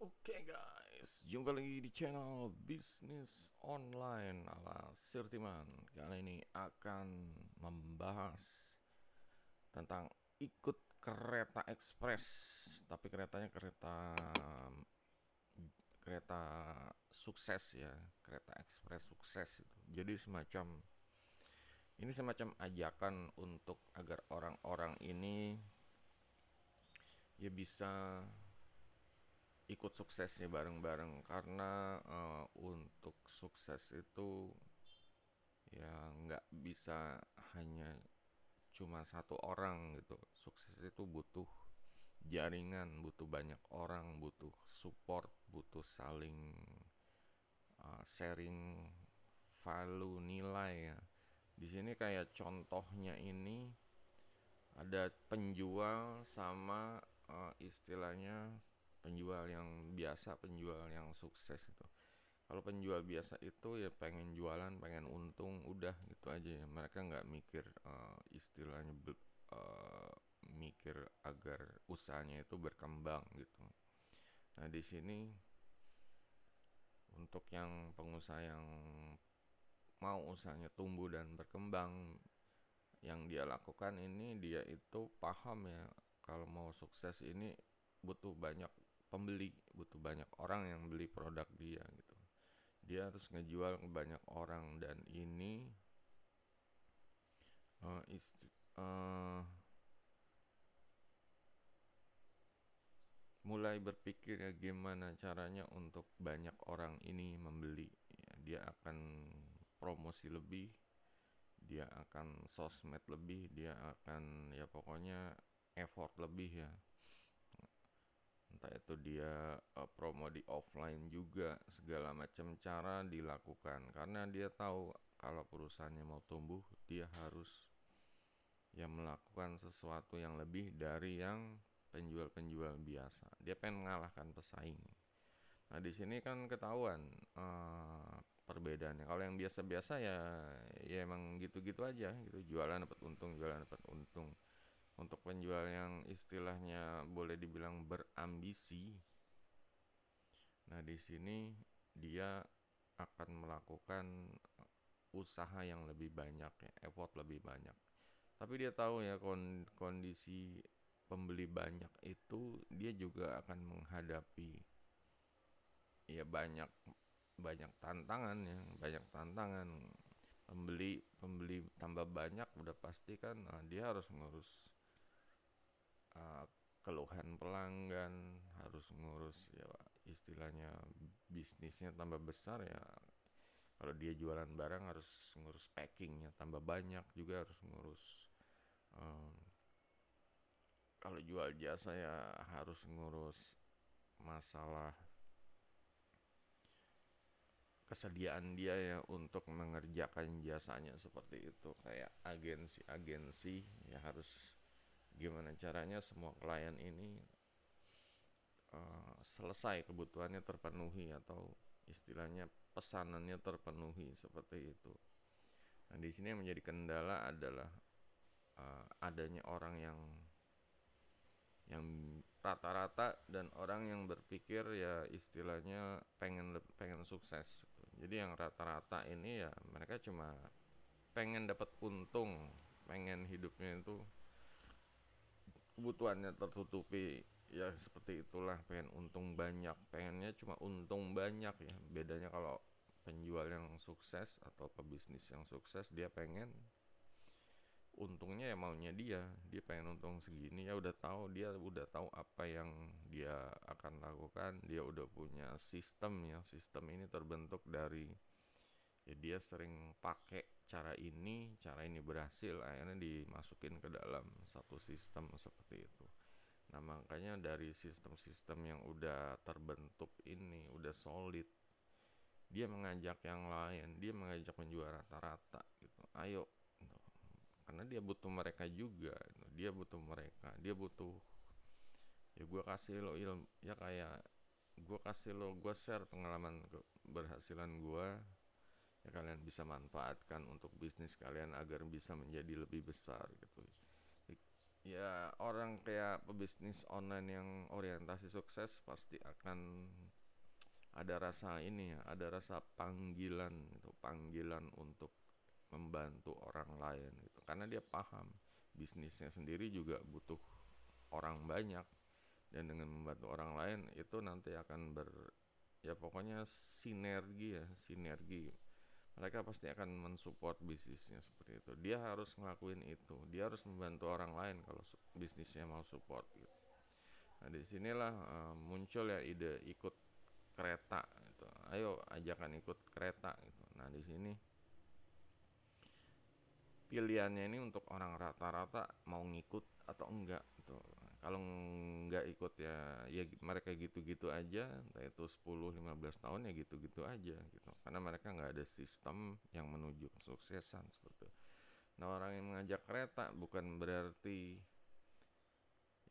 Oke guys, jumpa lagi di channel bisnis online ala Sirtiman. Kali ini akan membahas tentang ikut kereta ekspres, tapi keretanya kereta kereta sukses ya, kereta ekspres sukses itu. Jadi semacam ajakan untuk agar orang-orang ini ya bisa ikut suksesnya bareng-bareng karena untuk sukses itu ya nggak bisa hanya cuma satu orang gitu. Sukses itu butuh jaringan, butuh banyak orang, butuh support, butuh saling sharing value nilai ya. Di sini kayak contohnya ini ada penjual sama istilahnya penjual yang biasa, penjual yang sukses itu. Kalau penjual biasa itu ya pengen jualan, pengen untung, udah gitu aja ya. Mereka nggak mikir istilahnya mikir agar usahanya itu berkembang gitu. Nah di sini untuk yang pengusaha yang mau usahanya tumbuh dan berkembang, yang dia lakukan ini dia itu paham ya kalau mau sukses ini butuh banyak pembeli, butuh banyak orang yang beli produk dia gitu. Dia harus ngejual ke banyak orang dan ini uh, ist- uh, mulai berpikir ya gimana caranya untuk banyak orang ini membeli ya, dia akan promosi lebih, dia akan sosmed lebih, dia akan ya pokoknya effort lebih ya, entah itu dia promo di offline juga, segala macam cara dilakukan karena dia tahu kalau perusahaannya mau tumbuh dia harus ya melakukan sesuatu yang lebih dari yang penjual-penjual biasa. Dia pengen mengalahkan pesaing. Nah di sini kan ketahuan perbedaannya. Kalau yang biasa-biasa ya ya emang gitu-gitu aja gitu, jualan dapat untung, jualan dapat untung. Untuk penjual yang istilahnya boleh dibilang berambisi, nah di sini dia akan melakukan usaha yang lebih banyak ya, effort lebih banyak. Tapi dia tahu ya kondisi pembeli banyak itu dia juga akan menghadapi ya banyak banyak tantangan ya, banyak tantangan. Pembeli pembeli tambah banyak udah pasti kan dia harus ngurus uh, keluhan pelanggan, harus ngurus ya istilahnya bisnisnya tambah besar ya. Kalau dia jualan barang harus ngurus packingnya tambah banyak, juga harus ngurus um, kalau jual jasa ya harus ngurus masalah kesediaan dia ya untuk mengerjakan jasanya seperti itu. Kayak agensi-agensi ya harus gimana caranya semua klien ini selesai kebutuhannya terpenuhi atau istilahnya pesanannya terpenuhi seperti itu. Nah di sini yang menjadi kendala adalah adanya orang yang rata-rata dan orang yang berpikir ya istilahnya pengen sukses. Jadi yang rata-rata ini ya mereka cuma pengen dapat untung, pengen hidupnya itu kebutuhannya tertutupi ya seperti itulah, pengen untung banyak, pengennya cuma untung banyak ya. Bedanya kalau penjual yang sukses atau pebisnis yang sukses dia pengen untungnya ya maunya dia pengen untung segini ya, udah tahu apa yang dia akan lakukan, dia udah punya sistem ya. Sistem ini terbentuk dari ya dia sering pakai cara ini berhasil, akhirnya dimasukin ke dalam satu sistem seperti itu. Nah makanya dari sistem-sistem yang udah terbentuk ini udah solid, dia mengajak yang lain, dia mengajak penjual rata-rata gitu, ayo gitu. Karena dia butuh mereka juga gitu. Dia butuh mereka, dia butuh ya gue kasih lo ilmu ya, kayak gue kasih lo, gue share pengalaman keberhasilan gue ya, kalian bisa manfaatkan untuk bisnis kalian agar bisa menjadi lebih besar gitu. Ya orang kayak pebisnis online yang orientasi sukses pasti akan ada rasa ini ya, ada rasa panggilan itu, panggilan untuk membantu orang lain gitu. Karena dia paham bisnisnya sendiri juga butuh orang banyak, dan dengan membantu orang lain itu nanti akan ya pokoknya sinergi ya, sinergi. Mereka pasti akan mensupport bisnisnya seperti itu. Dia harus ngelakuin itu. Dia harus membantu orang lain kalau bisnisnya mau support gitu. Nah, disinilah muncul ya ide ikut kereta gitu. Ayo ajakan ikut kereta gitu. Nah, di sini pilihannya ini untuk orang rata-rata mau ngikut atau enggak gitu. Kalau enggak ikut ya mereka gitu-gitu aja, entah itu 10-15 tahun ya gitu-gitu aja gitu. Karena mereka nggak ada sistem yang menuju kesuksesan seperti itu. Nah, orang yang mengajak kereta bukan berarti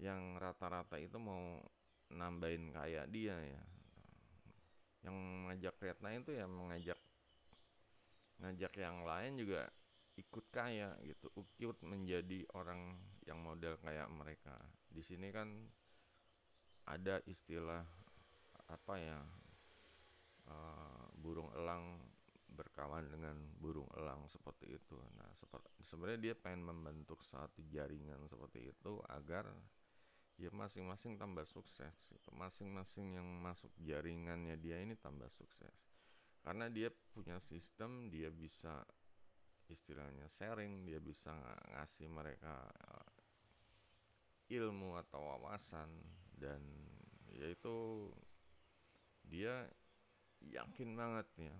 yang rata-rata itu mau nambahin kayak dia ya. Yang mengajak kereta itu ya ngajak yang lain juga ikut kaya gitu, ikut menjadi orang yang model kayak mereka. Di sini kan ada istilah apa ya, burung elang berkawan dengan burung elang seperti itu. Nah, sebenarnya dia pengen membentuk satu jaringan seperti itu agar ya masing-masing tambah sukses gitu. Masing-masing yang masuk jaringannya dia ini tambah sukses. Karena dia punya sistem, dia bisa istilahnya sharing, dia bisa ngasih mereka ilmu atau wawasan, dan yaitu dia yakin banget ya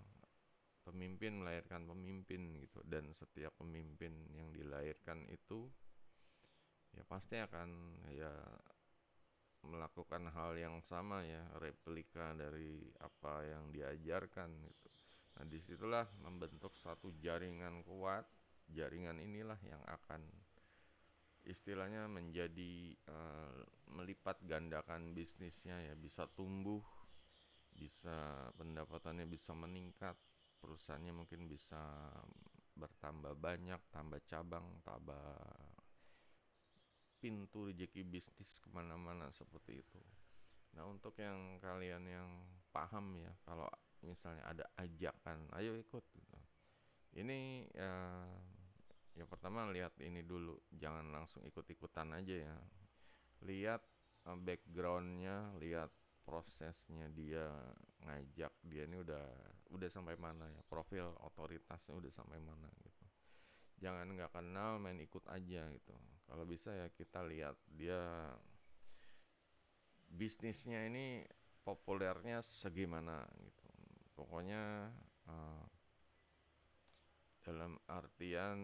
pemimpin melahirkan pemimpin gitu, dan setiap pemimpin yang dilahirkan itu ya pasti akan ya melakukan hal yang sama ya, replika dari apa yang diajarkan gitu. Nah, disitulah membentuk suatu jaringan kuat. Jaringan inilah yang akan istilahnya menjadi melipat gandakan bisnisnya ya, bisa tumbuh, bisa pendapatannya bisa meningkat, perusahaannya mungkin bisa bertambah banyak, tambah cabang, tambah pintu rezeki bisnis kemana-mana seperti itu. Nah, untuk yang kalian yang paham ya, kalau misalnya ada ajakan ayo ikut gitu, ini ya pertama lihat ini dulu, jangan langsung ikut-ikutan aja ya. Lihat backgroundnya, lihat prosesnya dia ngajak, dia ini udah sampai mana ya, profil otoritasnya udah sampai mana gitu. Jangan nggak kenal main ikut aja gitu. Kalau bisa ya kita lihat dia bisnisnya ini populernya segimana gitu. Pokoknya uh, dalam artian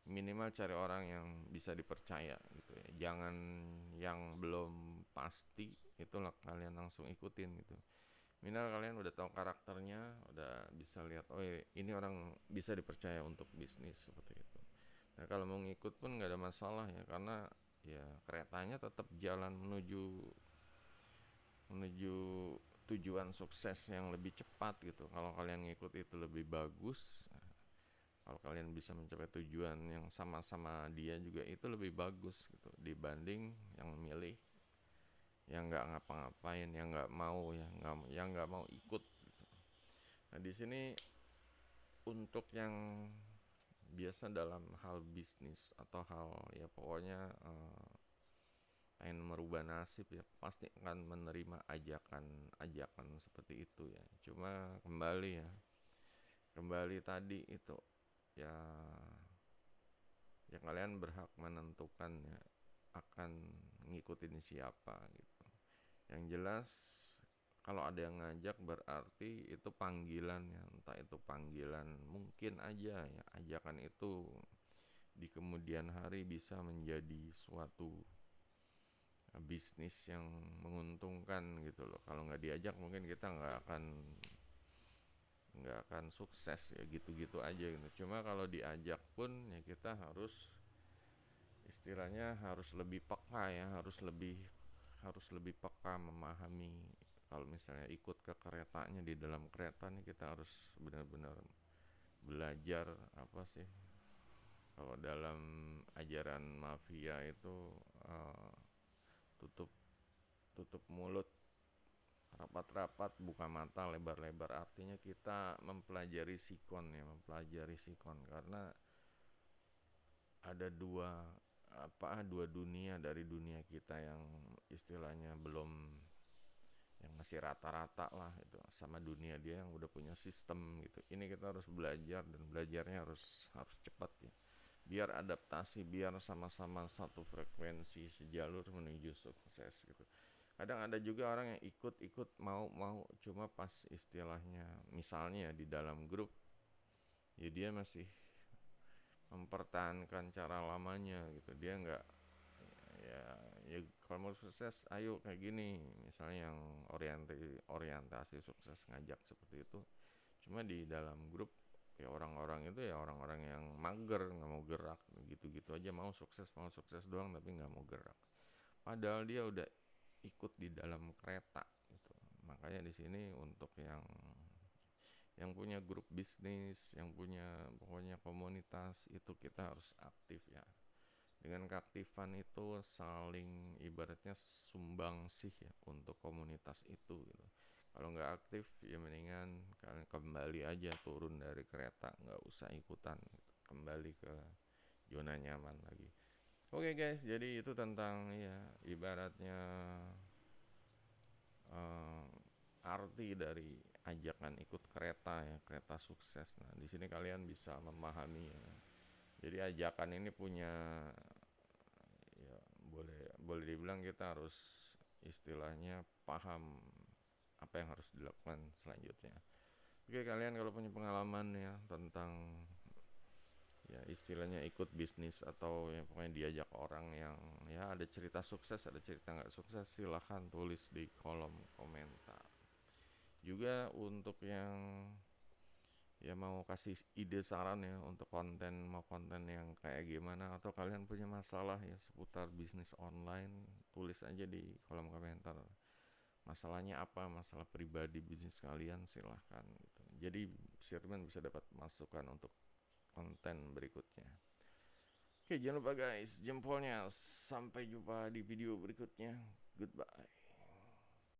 minimal cari orang yang bisa dipercaya gitu ya. Jangan yang belum pasti itulah kalian langsung ikutin gitu. Minimal kalian udah tahu karakternya, udah bisa lihat oh ini orang bisa dipercaya untuk bisnis seperti itu. Nah, kalau mau ngikut pun nggak ada masalah ya, karena ya keretanya tetap jalan menuju menuju tujuan sukses yang lebih cepat gitu. Kalau kalian ngikut itu lebih bagus. Kalau kalian bisa mencapai tujuan yang sama-sama dia juga itu lebih bagus gitu, dibanding yang milih yang nggak ngapa-ngapain, yang nggak mau ya, yang nggak mau ikut gitu. Nah, di sini untuk yang biasa dalam hal bisnis atau hal ya pokoknya pengen merubah nasib ya pasti akan menerima ajakan-ajakan seperti itu ya. Cuma kembali tadi itu ya, ya kalian berhak menentukan ya akan ngikutin siapa gitu. Yang jelas kalau ada yang ngajak berarti itu panggilan ya, entah itu panggilan, mungkin aja ya ajakan itu di kemudian hari bisa menjadi suatu bisnis yang menguntungkan gitu loh. Kalau nggak diajak mungkin kita nggak akan sukses ya, gitu-gitu aja gitu. Cuma kalau diajak pun ya kita istilahnya harus lebih peka ya, harus lebih peka memahami. Kalau misalnya ikut ke keretanya, di dalam kereta nih kita harus benar-benar belajar apa sih Kalau dalam ajaran mafia itu eh, tutup tutup mulut rapat-rapat, buka mata lebar-lebar, artinya kita mempelajari sikon ya, mempelajari sikon karena ada dua dunia dari dunia kita yang istilahnya belum, yang masih rata-rata lah itu, sama dunia dia yang udah punya sistem gitu. Ini kita harus belajar, dan belajarnya harus harus cepat ya, biar adaptasi, biar sama-sama satu frekuensi, sejalur menuju sukses gitu. Kadang ada juga orang yang ikut-ikut, mau cuma pas istilahnya misalnya di dalam grup ya dia masih mempertahankan cara lamanya gitu. Dia nggak, ya ya kalau mau sukses ayo kayak gini, misalnya yang orientasi sukses ngajak seperti itu. Cuma di dalam grup ya orang-orang itu ya orang-orang yang mager, nggak mau gerak, gitu-gitu aja, mau sukses doang tapi nggak mau gerak. Padahal dia udah ikut di dalam kereta gitu. Makanya di sini untuk yang punya grup bisnis, yang punya pokoknya komunitas itu kita harus aktif ya. Dengan keaktifan itu saling ibaratnya sumbang sih ya untuk komunitas itu gitu. Kalau nggak aktif ya mendingan kalian kembali aja turun dari kereta, nggak usah ikutan gitu. Kembali ke zona nyaman lagi. Oke guys, jadi itu tentang ya ibaratnya eh, arti dari ajakan ikut kereta ya, kereta sukses. Nah, di sini kalian bisa memahami ya. Jadi ajakan ini punya, ya boleh boleh dibilang kita harus istilahnya paham apa yang harus dilakukan selanjutnya. Oke, kalian kalau punya pengalaman ya tentang ya istilahnya ikut bisnis atau ya pokoknya diajak orang yang ya ada cerita sukses, ada cerita nggak sukses, silahkan tulis di kolom komentar. Juga untuk yang ya mau kasih ide saran ya untuk konten, mau konten yang kayak gimana, atau kalian punya masalah ya seputar bisnis online, tulis aja di kolom komentar. Masalahnya apa, masalah pribadi bisnis kalian, silahkan gitu. Jadi Sirman bisa dapat masukan untuk konten berikutnya. Oke, jangan lupa guys, jempolnya. Sampai jumpa di video berikutnya. Goodbye.